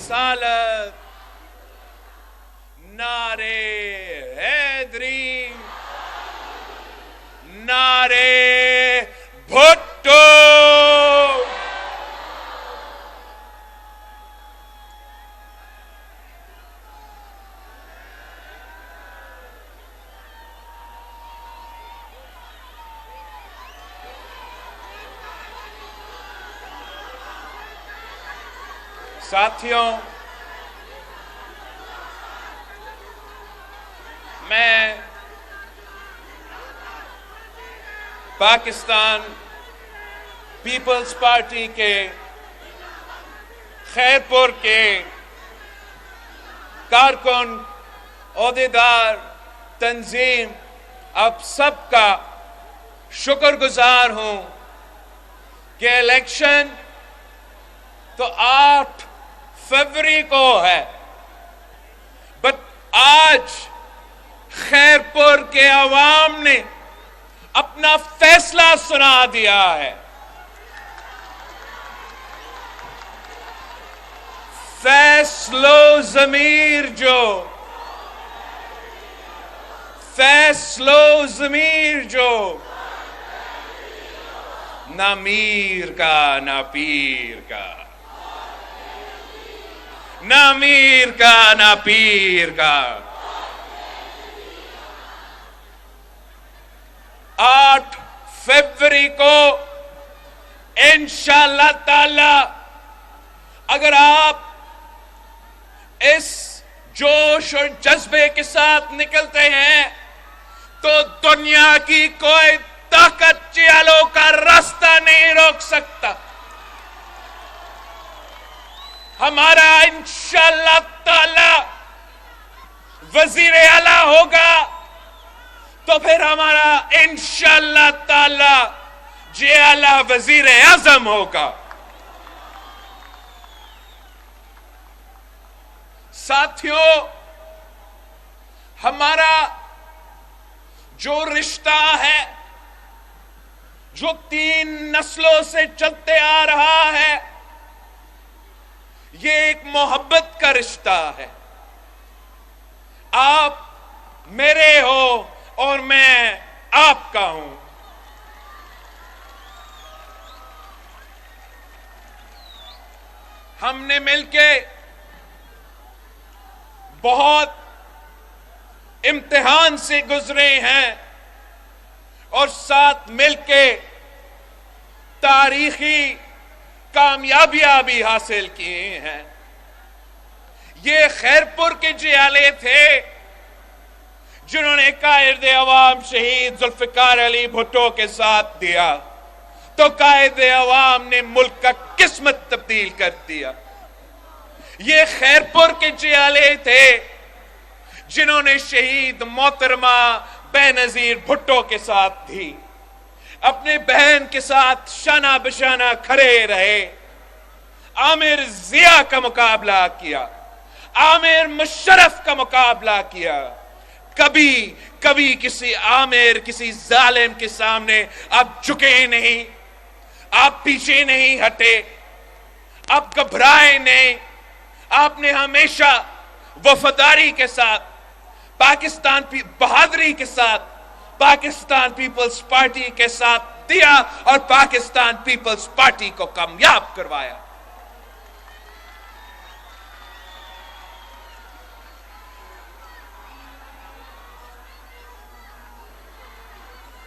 رسالت، نعرے حیدری، نعرے بھٹو۔ ساتھیوں، میں پاکستان پیپلز پارٹی کے خیرپور کے کارکن، عہدیدار، تنظیم، آپ سب کا شکر گزار ہوں کہ الیکشن تو 8 فروری کو ہے، بٹ آج خیرپور کے عوام نے اپنا فیصلہ سنا دیا ہے۔ فیصلو ضمیر جو، فیصلو ضمیر جو، نہ میر کا نہ پیر کا، نہ میر کا نہ پیر کا۔ 8 فروری کو انشاءاللہ تعالی اگر آپ اس جوش اور جذبے کے ساتھ نکلتے ہیں تو دنیا کی کوئی طاقت چیالوں کا راستہ نہیں روک سکتا۔ ہمارا انشاءاللہ تعالی وزیر اعلیٰ ہوگا تو پھر ہمارا انشاءاللہ تعالی جی اعلیٰ وزیر اعظم ہوگا۔ ساتھیوں، ہمارا جو رشتہ ہے، جو 3 نسلوں سے چلتے آ رہا ہے، یہ ایک محبت کا رشتہ ہے۔ آپ میرے ہو اور میں آپ کا ہوں۔ ہم نے مل کے بہت امتحان سے گزرے ہیں اور ساتھ مل کے تاریخی کامیابیاں بھی حاصل کی ہیں۔ یہ خیرپور کے جیالے تھے جنہوں نے قائد عوام شہید ذوالفقار علی بھٹو کے ساتھ دیا تو قائد عوام نے ملک کا قسمت تبدیل کر دیا۔ یہ خیرپور کے جیالے تھے جنہوں نے شہید محترمہ بے نظیر بھٹو کے ساتھ دی، اپنے بہن کے ساتھ شانہ بشانہ کھڑے رہے، عامر ضیاء کا مقابلہ کیا، عامر مشرف کا مقابلہ کیا۔ کبھی کسی عامر، کسی ظالم کے سامنے آپ جھکے نہیں، آپ پیچھے نہیں ہٹے، آپ گھبرائے نہیں۔ آپ نے ہمیشہ وفاداری کے ساتھ، پاکستان بہادری کے ساتھ پاکستان پیپلز پارٹی کے ساتھ دیا اور پاکستان پیپلز پارٹی کو کامیاب کروایا۔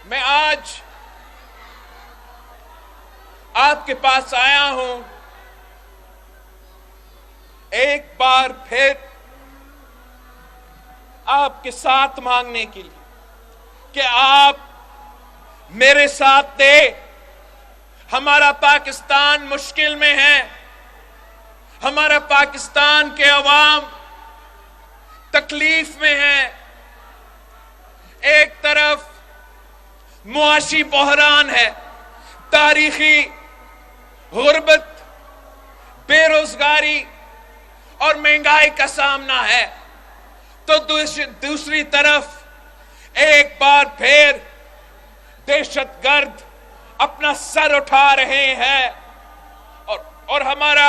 میں آج آپ کے پاس آیا ہوں ایک بار پھر آپ کے ساتھ مانگنے کے لیے کہ آپ میرے ساتھ دے۔ ہمارا پاکستان مشکل میں ہے، ہمارا پاکستان کے عوام تکلیف میں ہے۔ ایک طرف معاشی بحران ہے، تاریخی غربت، بے روزگاری اور مہنگائی کا سامنا ہے، تو دوسری طرف ایک بار پھر دہشت گرد اپنا سر اٹھا رہے ہیں اور ہمارا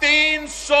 300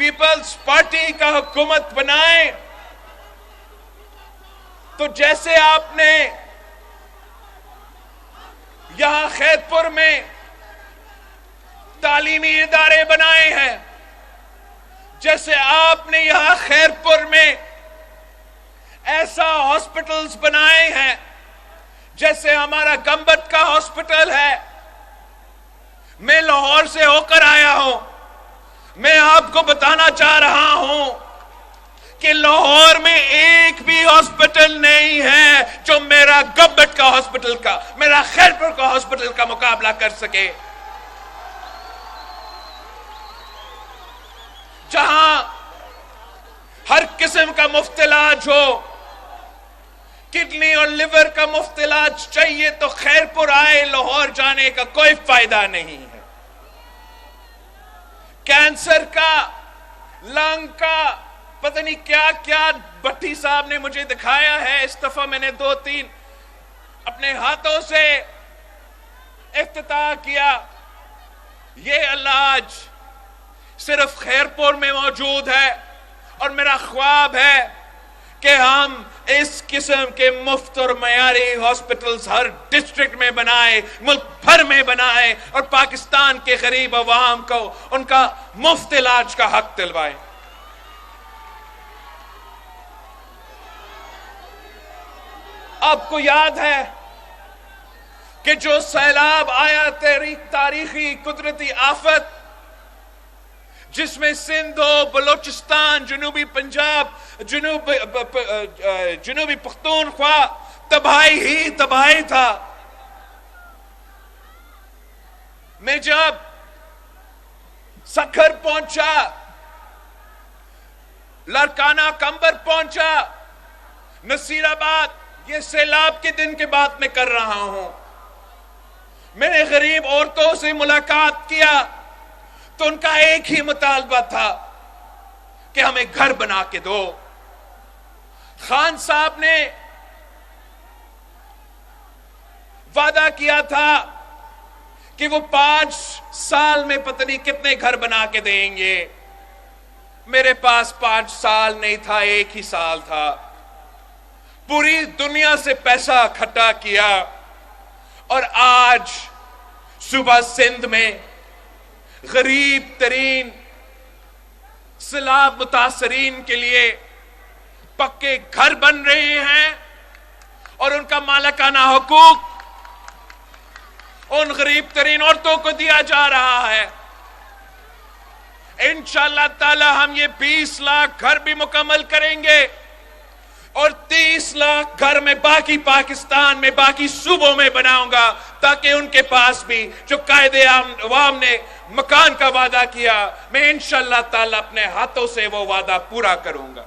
پیپلز پارٹی کا حکومت بنائیں تو جیسے آپ نے یہاں خیرپور میں تعلیمی ادارے بنائے ہیں، جیسے آپ نے یہاں خیرپور میں ایسا ہاسپٹلز بنائے ہیں، جیسے ہمارا گمبت کا ہاسپٹل ہے. میں لاہور سے ہو کر آیا ہوں. میں آپ کو بتانا چاہ رہا ہوں کہ لاہور میں ایک بھی ہاسپٹل نہیں ہے جو میرا گمبت کا ہاسپٹل کا، میرا خیرپور کا ہاسپٹل کا مقابلہ کر سکے. جہاں ہر قسم کا مفت علاج ہو، کڈنی اور لیور کا مفت علاج چاہیے تو خیرپور آئے، لاہور جانے کا کوئی فائدہ نہیں ہے. کینسر کا، لنگ کا، پتہ نہیں کیا کیا بھٹی صاحب نے مجھے دکھایا ہے. اس دفعہ میں نے 2-3 اپنے ہاتھوں سے افتتاح کیا. یہ علاج صرف خیرپور میں موجود ہے، اور میرا خواب ہے کہ ہم اس قسم کے مفت اور معیاری ہاسپٹلز ہر ڈسٹرکٹ میں بنائیں، ملک بھر میں بنائیں، اور پاکستان کے غریب عوام کو ان کا مفت علاج کا حق دلوائیں. آپ کو یاد ہے کہ جو سیلاب آیا، تاریخی قدرتی آفت، جس میں سندھ و بلوچستان، جنوبی پنجاب، جنوبی پختونخوا تباہی ہی تباہی تھا. میں جب سکھر پہنچا، لڑکانہ کمبر پہنچا، نصیر آباد، یہ سیلاب کے دن کے بات میں کر رہا ہوں، میں نے غریب عورتوں سے ملاقات کیا تو ان کا ایک ہی مطالبہ تھا کہ ہمیں گھر بنا کے دو. خان صاحب نے وعدہ کیا تھا کہ وہ 5 سال میں پتہ نہیں کتنے گھر بنا کے دیں گے. میرے پاس 5 سال نہیں تھا، 1 ہی سال تھا. پوری دنیا سے پیسہ اکٹھا کیا، اور آج صوبہ سندھ میں غریب ترین سیلاب متاثرین کے لیے پکے گھر بن رہے ہیں، اور ان کا مالکانہ حقوق ان غریب ترین عورتوں کو دیا جا رہا ہے. انشاءاللہ تعالی ہم یہ 20 لاکھ گھر بھی مکمل کریں گے، اور 30 لاکھ گھر میں باقی پاکستان میں باقی صوبوں میں بناؤں گا، تاکہ ان کے پاس بھی جو قائد عوام نے مکان کا وعدہ کیا، میں انشاءاللہ تعالی اپنے ہاتھوں سے وہ وعدہ پورا کروں گا.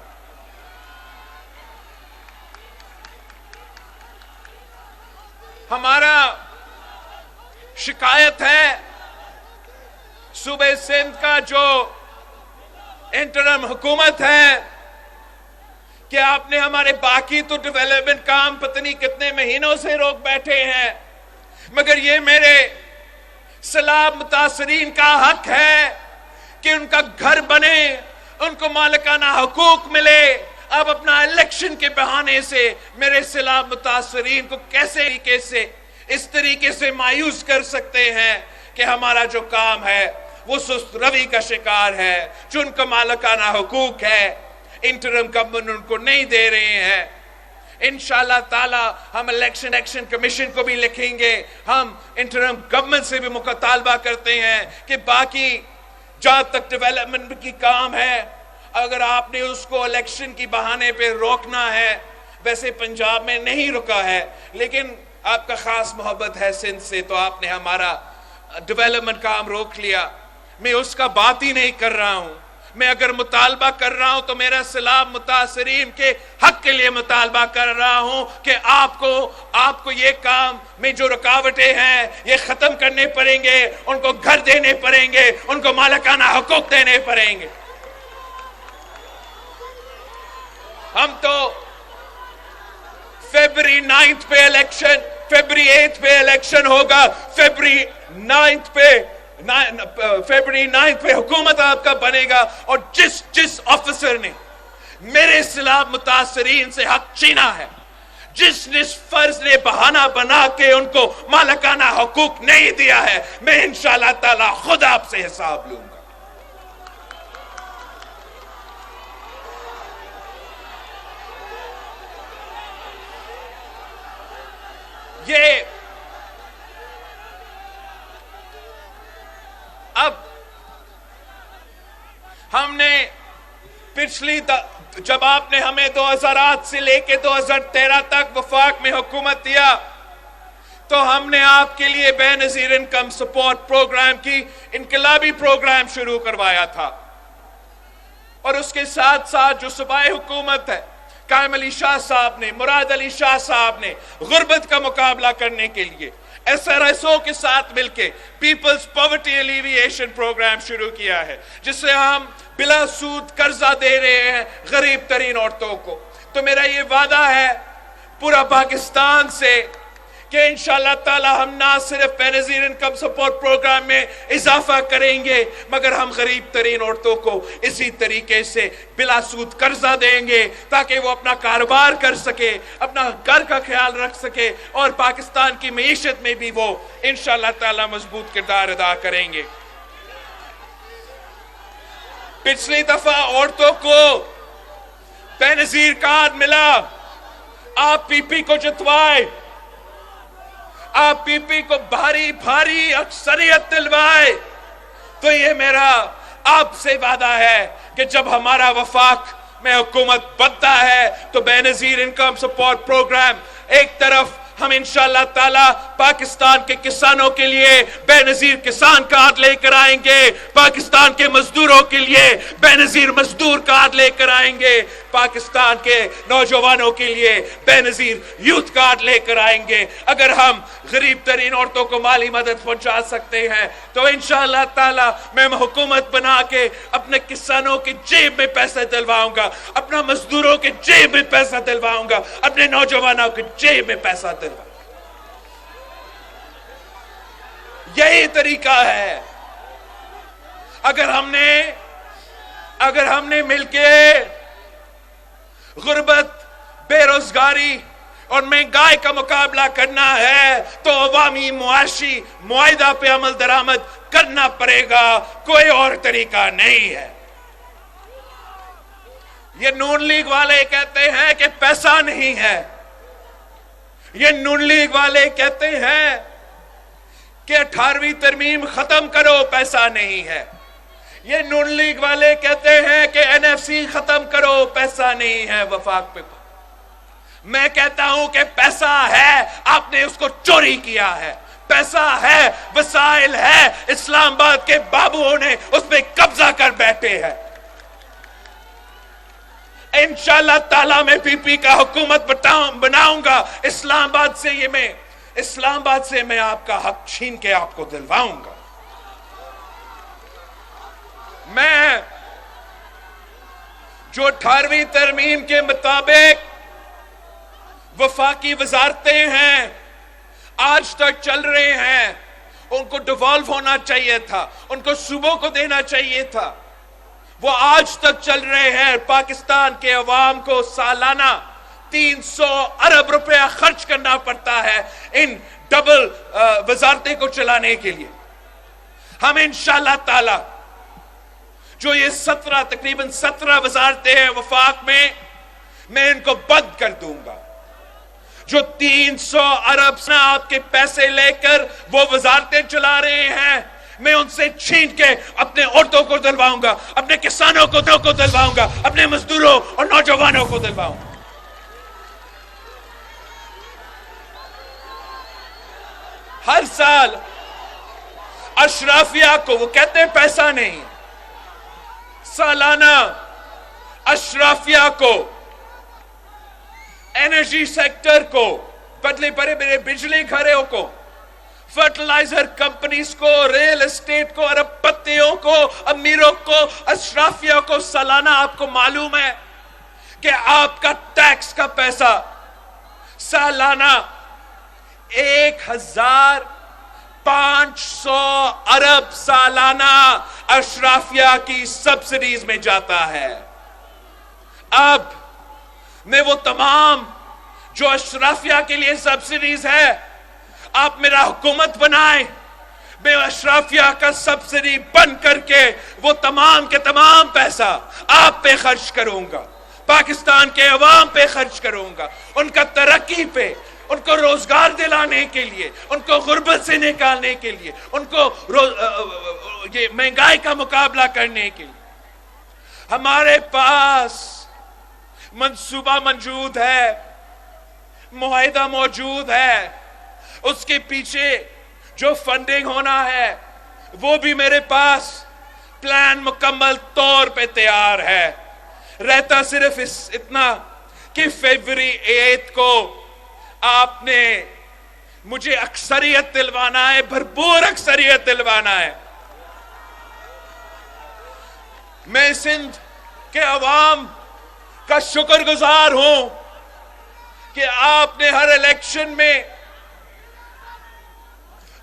ہمارا شکایت ہے صوبہ سندھ کا جو انٹرم حکومت ہے کہ آپ نے ہمارے باقی تو ڈیولپمنٹ کام پتہ نہیں کتنے مہینوں سے روک بیٹھے ہیں، مگر یہ میرے سیلاب متاثرین کا حق ہے کہ ان کا گھر بنے، ان کو مالکانہ حقوق ملے. اب اپنا الیکشن کے بہانے سے میرے سیلاب متاثرین کو کیسے اس طریقے سے مایوس کر سکتے ہیں کہ ہمارا جو کام ہے وہ سست روی کا شکار ہے. جو ان کا مالکانہ حقوق ہے انٹرم گورنمنٹ ان کو نہیں دے رہے ہیں. انشاءاللہ تعالی ہم الیکشن کمیشن کو بھی لکھیں گے. ہم انٹرم گورنمنٹ سے بھی مطالبہ کرتے ہیں کہ باقی جہاں تک ڈیولپمنٹ کی کام ہے، اگر آپ نے اس کو الیکشن کی بہانے پہ روکنا ہے، ویسے پنجاب میں نہیں رکا ہے لیکن آپ کا خاص محبت ہے سندھ سے، تو آپ نے ہمارا ڈیولپمنٹ کام روک لیا. میں اس کا بات ہی نہیں کر رہا ہوں. میں اگر مطالبہ کر رہا ہوں تو میرا سیلاب متاثرین کے حق کے لیے مطالبہ کر رہا ہوں کہ آپ کو یہ کام میں جو رکاوٹیں ہیں یہ ختم کرنے پڑیں گے، ان کو گھر دینے پڑیں گے، ان کو مالکانہ حقوق دینے پڑیں گے. ہم تو فیبری 9 پہ الیکشن، فیبری 8 پہ الیکشن ہوگا، فیبری 9 پہ فیبرری 9 پہ حکومت آپ کا بنے گا، اور جس آفیسر نے میرے خلاف متاثرین سے حق چھینا ہے، جس فرض نے بہانہ بنا کے ان کو مالکانہ حقوق نہیں دیا ہے، میں انشاءاللہ تعالی خود آپ سے حساب لوں گا۔ یہ اب ہم نے پچھلی جب آپ نے ہمیں 2008 سے لے کے 2013 تک وفاق میں حکومت دیا تو ہم نے آپ کے لیے بے نظیر انکم سپورٹ پروگرام کی انقلابی پروگرام شروع کروایا تھا، اور اس کے ساتھ ساتھ جو صوبائی حکومت ہے، قائم علی شاہ صاحب نے، مراد علی شاہ صاحب نے غربت کا مقابلہ کرنے کے لیے SRSO کے ساتھ مل کے پیپلز پاورٹی ایلیویشن پروگرام شروع کیا ہے، جس سے ہم بلا سود قرضہ دے رہے ہیں غریب ترین عورتوں کو۔ تو میرا یہ وعدہ ہے پورا پاکستان سے کہ انشاءاللہ تعالی ہم نہ صرف بے نظیر انکم سپورٹ پروگرام میں اضافہ کریں گے، مگر ہم غریب ترین عورتوں کو اسی طریقے سے بلا سود قرضہ دیں گے تاکہ وہ اپنا کاروبار کر سکے، اپنا گھر کا خیال رکھ سکے، اور پاکستان کی معیشت میں بھی وہ انشاءاللہ تعالی مضبوط کردار ادا کریں گے۔ پچھلی دفعہ عورتوں کو بے نظیر کارڈ ملا، آپ پی پی کو جتوائے، آپ پی پی کو بھاری اکثریت دلوائے، تو یہ میرا آپ سے وعدہ ہے کہ جب ہمارا وفاق میں حکومت بنتا ہے تو بے نظیر انکم سپورٹ پروگرام ایک طرف ہم انشاءاللہ تعالی پاکستان کے کسانوں کے لیے بے نظیر کسان کارڈ لے کر آئیں گے، پاکستان کے مزدوروں کے لیے بے نظیر مزدور کارڈ لے کر آئیں گے، پاکستان کے نوجوانوں کے لیے بے نظیر یوتھ کارڈ لے کر آئیں گے۔ اگر ہم غریب ترین عورتوں کو مالی مدد پہنچا سکتے ہیں تو انشاءاللہ تعالی میں حکومت بنا کے اپنے کسانوں کی جیب میں پیسے دلواؤں گا، اپنا مزدوروں کی جیب میں پیسہ دلواؤں گا، اپنے نوجوانوں کی جیب میں پیسہ دلواؤں گا۔ یہی طریقہ ہے۔ اگر ہم نے مل کے غربت، بے روزگاری اور مہنگائی کا مقابلہ کرنا ہے تو عوامی معاشی معاہدہ پہ عمل درآمد کرنا پڑے گا، کوئی اور طریقہ نہیں ہے۔ یہ نون لیگ والے کہتے ہیں کہ پیسہ نہیں ہے، یہ نون لیگ والے کہتے ہیں کہ 18ویں ترمیم ختم کرو، پیسہ نہیں ہے، یہ نون لیگ والے کہتے ہیں کہ NFC ختم کرو، پیسہ نہیں ہے وفاق پہ۔ میں کہتا ہوں کہ پیسہ ہے، آپ نے اس کو چوری کیا ہے، پیسہ ہے، وسائل ہے، اسلام آباد کے بابوؤں نے اس پہ قبضہ کر بیٹھے ہیں۔ انشاءاللہ تعالی میں پی پی کا حکومت بناؤں گا، اسلام آباد سے میں آپ کا حق چھین کے آپ کو دلواؤں گا۔ میں جو 18ویں ترمیم کے مطابق وفاقی وزارتیں ہیں آج تک چل رہے ہیں، ان کو ڈیوالو ہونا چاہیے تھا، ان کو صوبوں کو دینا چاہیے تھا، وہ آج تک چل رہے ہیں۔ پاکستان کے عوام کو سالانہ 300 ارب روپیہ خرچ کرنا پڑتا ہے ان ڈبل وزارتیں کو چلانے کے لیے۔ ہم انشاءاللہ تعالی جو یہ تقریباً 17 وزارتیں ہیں وفاق میں ان کو بند کر دوں گا۔ جو 300 ارب سے آپ کے پیسے لے کر وہ وزارتیں چلا رہے ہیں، میں ان سے چھین کے اپنے عورتوں کو دلواؤں گا، اپنے کسانوں کو دلواؤں گا، اپنے مزدوروں اور نوجوانوں کو دلواؤں گا۔ ہر سال اشرافیہ کو، وہ کہتے ہیں پیسہ نہیں، سالانہ اشرافیہ کو، انرجی سیکٹر کو، بڑے بڑے بجلی گھروں کو، فرٹیلائزر کمپنیز کو، ریل اسٹیٹ کو، ارب پتیوں کو، امیروں کو، اشرافیہ کو، سالانہ آپ کو معلوم ہے کہ آپ کا ٹیکس کا پیسہ سالانہ 500 ارب سالانہ اشرافیہ کی سبسڈیز میں جاتا ہے. اب میں وہ تمام جو اشرافیہ کے لیے سبسڈیز ہے، آپ میرا حکومت بنائیں، میں اشرافیہ کا سبسڈی بند کر کے وہ تمام کے تمام پیسہ آپ پہ خرچ کروں گا، پاکستان کے عوام پہ خرچ کروں گا، ان کا ترقی پہ، ان کو روزگار دلانے کے لیے، ان کو غربت سے نکالنے کے لیے، ان کو یہ مہنگائی کا مقابلہ کرنے کے لیے. ہمارے پاس منصوبہ موجود ہے، معاہدہ موجود ہے، اس کے پیچھے جو فنڈنگ ہونا ہے وہ بھی میرے پاس پلان مکمل طور پہ تیار ہے. رہتا صرف اتنا کہ فیبری 8 کو آپ نے مجھے اکثریت دلوانا ہے، بھرپور اکثریت دلوانا ہے. میں سندھ کے عوام کا شکر گزار ہوں کہ آپ نے ہر الیکشن میں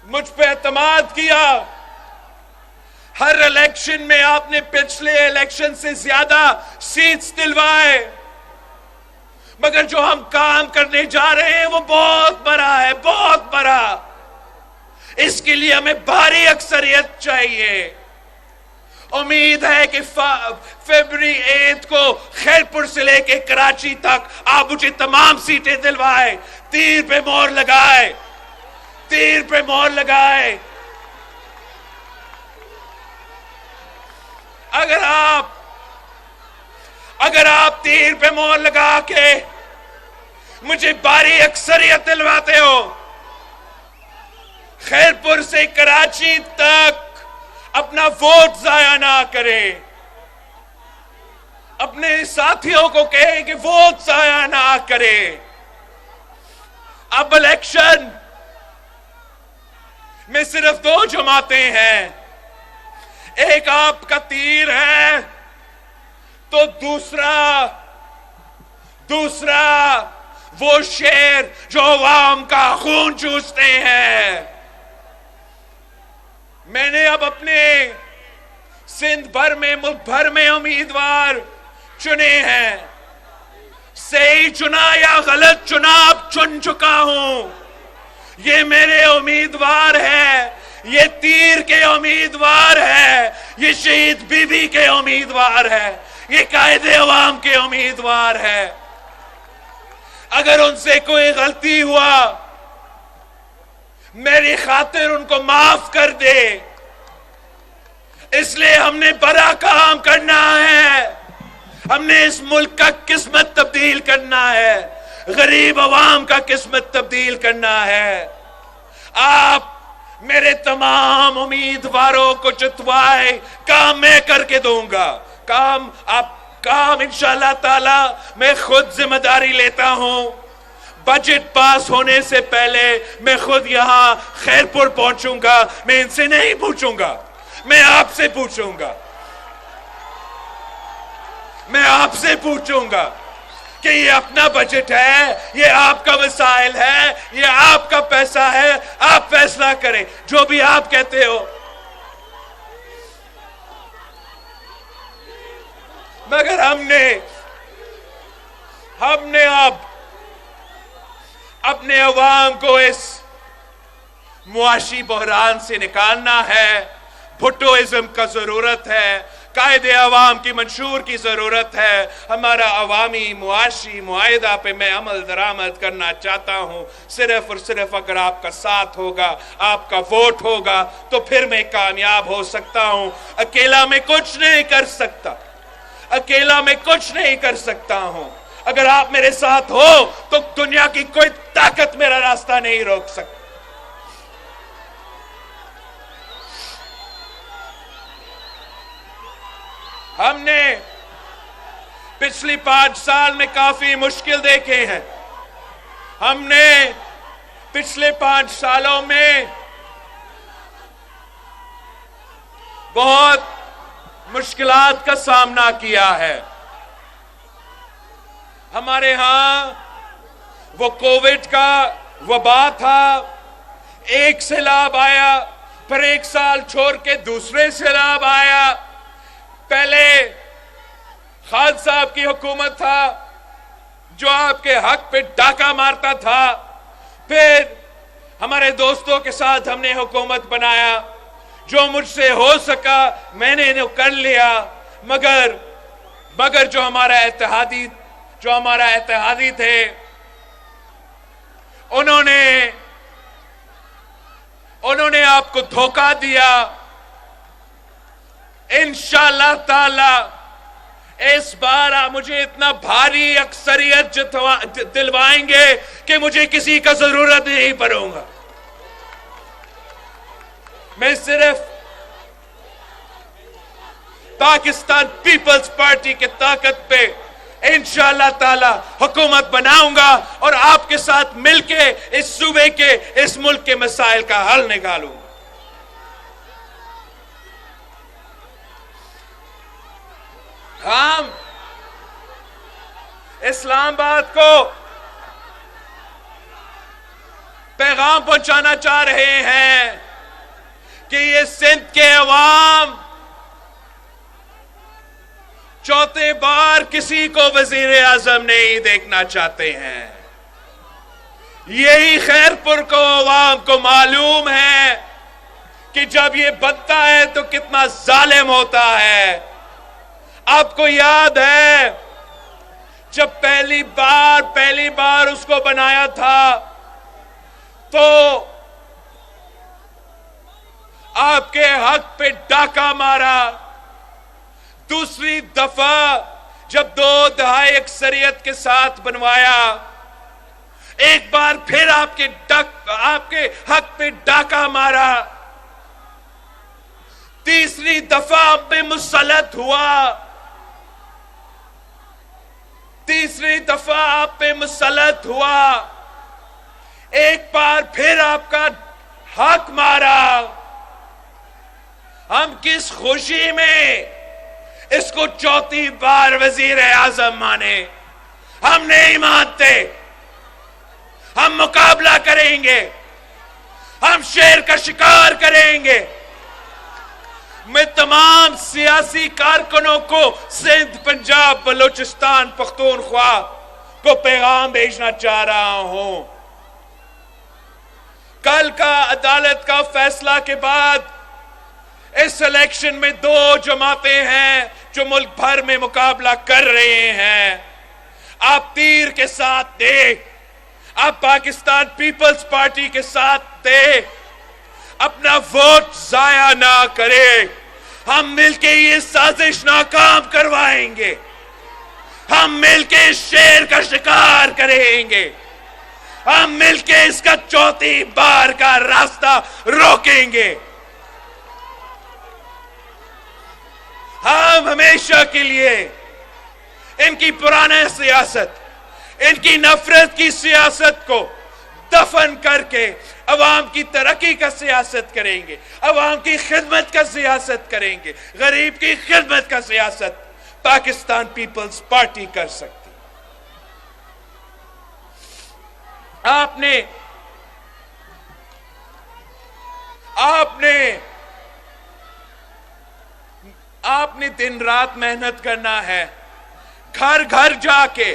مجھ پہ اعتماد کیا. ہر الیکشن میں آپ نے پچھلے الیکشن سے زیادہ سیٹس دلوائے، مگر جو ہم کام کرنے جا رہے ہیں وہ بہت بڑا ہے، بہت بڑا. اس کے لیے ہمیں بھاری اکثریت چاہیے. امید ہے کہ فیبری 8 کو خیرپور سے لے کے کراچی تک آپ مجھے تمام سیٹیں دلوائے. تیر پہ مہر لگائے، تیر پہ مہر لگائے. اگر آپ تیر پہ مہر لگا کے مجھے بھاری اکثریت دلواتے ہو، خیرپور سے کراچی تک اپنا ووٹ ضائع نہ کرے، اپنے ساتھیوں کو کہے کہ ووٹ ضائع نہ کرے. اب الیکشن میں صرف 2 جماعتیں ہیں، ایک آپ کا تیر ہے تو دوسرا وہ شیر جو عوام کا خون چوستے ہیں. میں نے اب اپنے سندھ بھر میں، ملک بھر میں امیدوار چنے ہیں. صحیح چنا یا غلط چنا اب چن چکا ہوں. یہ میرے امیدوار ہے، یہ تیر کے امیدوار ہے، یہ شہید بی بی کے امیدوار ہے، یہ قائد عوام کے امیدوار ہے. اگر ان سے کوئی غلطی ہوا، میری خاطر ان کو معاف کر دے. اس لیے ہم نے بڑا کام کرنا ہے. ہم نے اس ملک کا قسمت تبدیل کرنا ہے، غریب عوام کا قسمت تبدیل کرنا ہے. آپ میرے تمام امیدواروں کو جتوائے، کام میں کر کے دوں گا. کام انشاءاللہ تعالی میں خود ذمہ داری لیتا ہوں. بجٹ پاس ہونے سے پہلے میں خود یہاں خیرپور پہنچوں گا. میں ان سے نہیں پوچھوں گا، میں آپ سے پوچھوں گا. میں آپ سے پوچھوں گا کہ یہ اپنا بجٹ ہے، یہ آپ کا وسائل ہے، یہ آپ کا پیسہ ہے، آپ فیصلہ کریں جو بھی آپ کہتے ہو. مگر ہم نے اب اپنے عوام کو اس معاشی بحران سے نکالنا ہے. بھٹوازم کا ضرورت ہے، قائد عوام کی منشور کی ضرورت ہے. ہمارا عوامی معاشی معاہدہ پہ میں عمل درآمد کرنا چاہتا ہوں. صرف اور صرف اگر آپ کا ساتھ ہوگا، آپ کا ووٹ ہوگا تو پھر میں کامیاب ہو سکتا ہوں. اکیلا میں کچھ نہیں کر سکتا، اکیلا میں کچھ نہیں کر سکتا ہوں. اگر آپ میرے ساتھ ہو تو دنیا کی کوئی طاقت میرا راستہ نہیں روک سکتی. ہم نے پچھلی 5 سال میں کافی مشکل دیکھے ہیں. ہم نے پچھلے 5 سالوں میں بہت مشکلات کا سامنا کیا ہے. ہمارے ہاں وہ کووڈ کا وبا تھا، ایک سیلاب آیا، پھر ایک سال چھوڑ کے دوسرے سیلاب آیا. پہلے خان صاحب کی حکومت تھا جو آپ کے حق پہ ڈاکہ مارتا تھا. پھر ہمارے دوستوں کے ساتھ ہم نے حکومت بنایا. جو مجھ سے ہو سکا میں نے کر لیا. مگر جو ہمارا اتحادی تھے انہوں نے آپ کو دھوکہ دیا. انشاءاللہ تعالی اس بار آپ مجھے اتنا بھاری اکثریت دلوائیں گے کہ مجھے کسی کا ضرورت نہیں پڑوں گا. میں صرف پاکستان پیپلز پارٹی کے طاقت پہ انشاءاللہ تعالی حکومت بناؤں گا اور آپ کے ساتھ مل کے اس صوبے کے، اس ملک کے مسائل کا حل نکالوں گا. ہم اسلام آباد کو پیغام پہنچانا چاہ رہے ہیں کہ یہ سندھ کے عوام چوتھے بار کسی کو وزیر اعظم نہیں دیکھنا چاہتے ہیں. یہی خیرپور کو عوام کو معلوم ہے کہ جب یہ بنتا ہے تو کتنا ظالم ہوتا ہے. آپ کو یاد ہے جب پہلی بار اس کو بنایا تھا تو آپ کے حق پہ ڈاکہ مارا. دوسری دفعہ جب 2 دہائی اکثریت کے ساتھ بنوایا، ایک بار پھر آپ کے حق پہ ڈاکہ مارا. تیسری دفعہ آپ پہ مسلط ہوا. ایک بار پھر آپ کا حق مارا. ہم کس خوشی میں اس کو چوتھی بار وزیر اعظم مانے؟ ہم نہیں مانتے. ہم مقابلہ کریں گے. ہم شیر کا شکار کریں گے. میں تمام سیاسی کارکنوں کو سندھ، پنجاب، بلوچستان، پختونخوا کو پیغام بھیجنا چاہ رہا ہوں. کل کا عدالت کا فیصلہ کے بعد اس الیکشن میں 2 جماعتیں ہیں جو ملک بھر میں مقابلہ کر رہے ہیں. آپ تیر کے ساتھ دیں. آپ پاکستان پیپلز پارٹی کے ساتھ دیں. اپنا ووٹ ضائع نہ کریں. ہم مل کے یہ سازش ناکام کروائیں گے. ہم مل کے اس شیر کا شکار کریں گے. ہم مل کے اس کا چوتھی بار کا راستہ روکیں گے. ہم ہمیشہ کے لیے ان کی پرانے سیاست، ان کی نفرت کی سیاست کو دفن کر کے عوام کی ترقی کا سیاست کریں گے. عوام کی خدمت کا سیاست کریں گے. غریب کی خدمت کا سیاست پاکستان پیپلز پارٹی کر سکتی. آپ نے دن رات محنت کرنا ہے. گھر گھر جا کے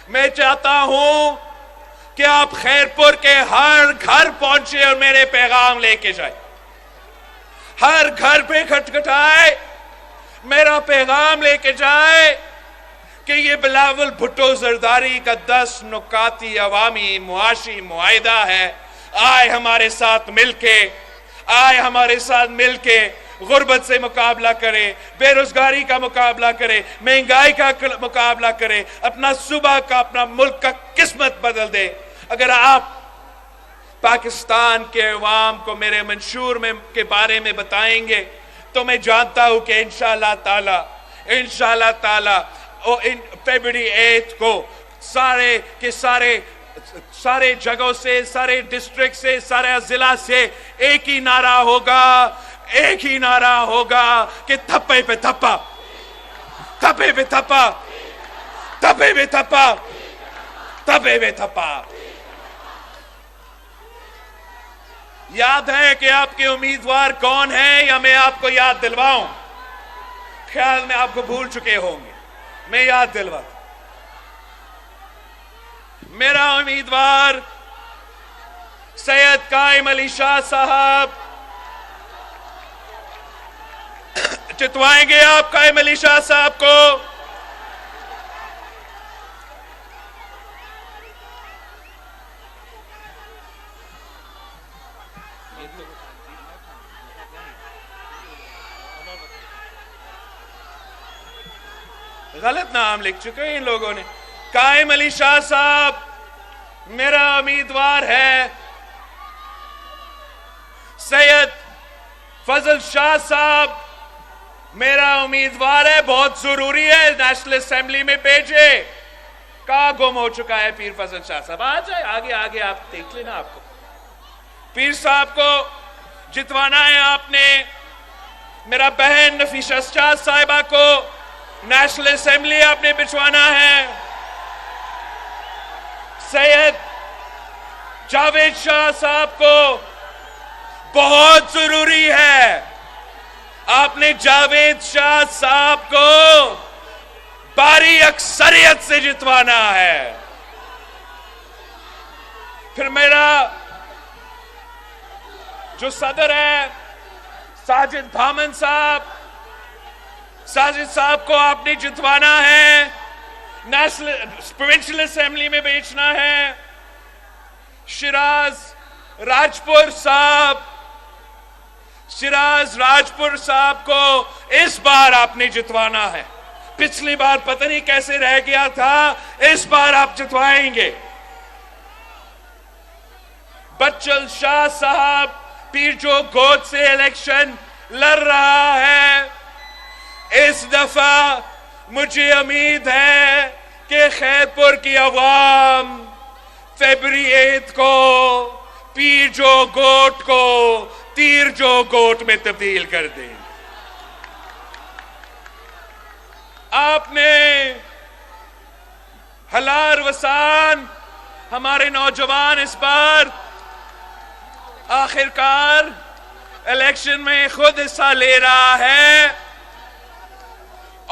میں چاہتا ہوں کہ آپ خیرپور کے ہر گھر پہنچے اور میرے پیغام لے کے جائیں. ہر گھر پہ کھٹکھٹائے، میرا پیغام لے کے جائے کہ یہ بلاول بھٹو زرداری کا 10 نکاتی عوامی معاشی معاہدہ ہے. آئے ہمارے ساتھ مل کے غربت سے مقابلہ کرے، بے روزگاری کا مقابلہ کرے، مہنگائی کا مقابلہ کرے، اپنا صوبہ کا، اپنا ملک کا قسمت بدل دے. اگر آپ پاکستان کے عوام کو میرے منشور کے بارے میں بتائیں گے تو میں جانتا ہوں کہ انشاءاللہ تعالی فیبرری 8 کو سارے جگہوں سے، سارے ڈسٹرکٹ سے، سارے ضلع سے ایک ہی نعرہ ہوگا کہ تھپے پہ تھپا، تھپے پہ تھپا، تھپے پہ تھپا، تھپے پہ تھپا. یاد ہے کہ آپ کے امیدوار کون ہیں یا میں آپ کو یاد دلواؤں؟ خیال میں آپ کو بھول چکے ہوں گے، میں یاد دلواتا ہوں۔ میرا امیدوار سید قائم علی شاہ صاحب، جتوائیں گے آپ قائم علی شاہ صاحب کو؟ غلط نام لکھ چکے ہیں ان لوگوں نے۔ قائم علی شاہ صاحب میرا امیدوار ہے۔ سید فضل شاہ صاحب میرا امیدوار ہے، بہت ضروری ہے نیشنل اسمبلی میں بھیجے۔ کہاں گم ہو چکا ہے پیر فضل شاہ صاحب؟ آ جائے آگے آپ دیکھ لینا، آپ کو پیر صاحب کو جتوانا ہے آپ نے۔ میرا بہن نفیسہ شاہ صاحبہ کو نیشنل اسمبلی آپ نے بچوانا ہے۔ سید جاوید شاہ صاحب کو بہت ضروری ہے، آپ نے جاوید شاہ صاحب کو بھاری اکثریت سے جتوانا ہے۔ پھر میرا جو صدر ہے ساجد بھامن صاحب، ساجد صاحب کو آپ نے جتوانا ہے، نیشنل پروونشل اسمبلی میں بھیجنا ہے۔ شیراز راجپور صاحب کو اس بار آپ نے جتوانا ہے۔ پچھلی بار پتہ نہیں کیسے رہ گیا تھا، اس بار آپ جتوائیں گے۔ بچل شاہ صاحب پیر جو گود سے الیکشن لڑ رہا ہے، اس دفعہ مجھے امید ہے کہ خیرپور کی عوام فیبری 8 کو پیر جو گوٹ کو تیر جو گوٹ میں تبدیل کر دیں۔ آپ نے ہلار وسان، ہمارے نوجوان اس بار آخرکار الیکشن میں خود حصہ لے رہا ہے،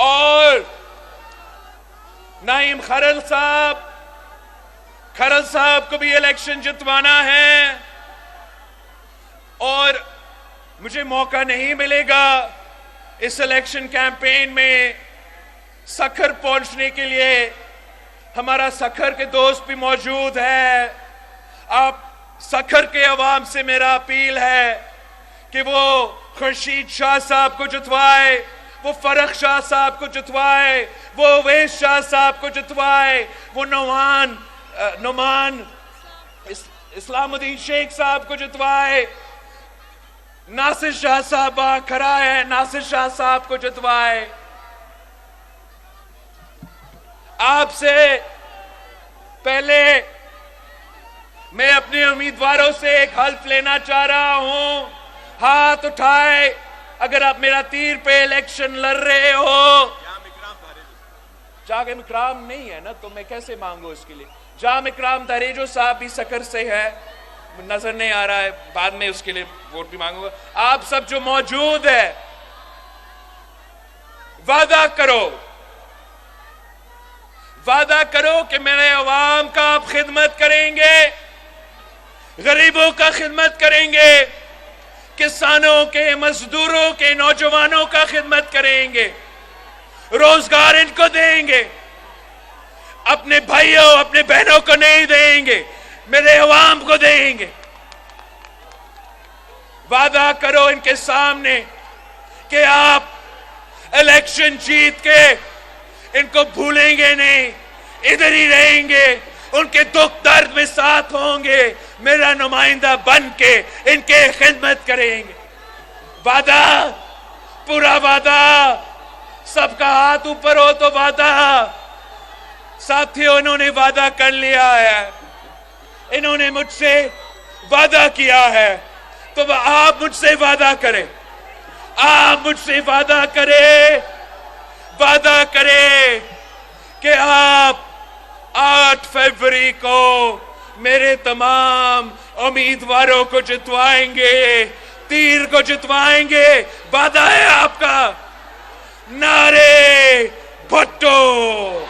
اور نعیم کھرل صاحب کو بھی الیکشن جتوانا ہے۔ اور مجھے موقع نہیں ملے گا اس الیکشن کیمپین میں سکھر پہنچنے کے لیے، ہمارا سکھر کے دوست بھی موجود ہے۔ آپ سکھر کے عوام سے میرا اپیل ہے کہ وہ خورشید شاہ صاحب کو جتوائے، وہ فرخ شاہ صاحب کو جتوائے، وہ اویس شاہ صاحب کو جتوائے، وہ نعمان اسلام الدین شیخ صاحب کو جتوائے، ناصر شاہ صاحب کھڑا ہے، ناصر شاہ صاحب کو جتوائے۔ آپ سے پہلے میں اپنے امیدواروں سے ایک حلف لینا چاہ رہا ہوں۔ ہاتھ اٹھائے اگر آپ میرا تیر پہ الیکشن لڑ رہے ہو۔ جام اکرام نہیں ہے نا، تو میں کیسے مانگوں اس کے لیے؟ جام اکرام دریجو صاحب بھی سکر سے ہے، نظر نہیں آ رہا ہے، بعد میں اس کے لیے ووٹ بھی مانگوں گا۔ آپ سب جو موجود ہے، وعدہ کرو کہ میرے عوام کا آپ خدمت کریں گے، غریبوں کا خدمت کریں گے، کسانوں کے، مزدوروں کے، نوجوانوں کا خدمت کریں گے، روزگار ان کو دیں گے، اپنے بھائیوں اپنے بہنوں کو نہیں دیں گے، میرے عوام کو دیں گے۔ وعدہ کرو ان کے سامنے کہ آپ الیکشن جیت کے ان کو بھولیں گے نہیں، ادھر ہی رہیں گے، ان کے دکھ درد میں ساتھ ہوں گے، میرا نمائندہ بن کے ان کے خدمت کریں گے۔ وعدہ، پورا وعدہ، سب کا ہاتھ اوپر ہو تو وعدہ۔ ساتھیوں، انہوں نے وعدہ کر لیا ہے، انہوں نے مجھ سے وعدہ کیا ہے، تو آپ مجھ سے وعدہ کریں، آپ مجھ سے وعدہ کریں کہ آپ 8 فروری کو میرے تمام امیدواروں کو جتوائیں گے، تیر کو جتوائیں گے، وعدہ ہے آپ کا۔ نعرے بھٹو۔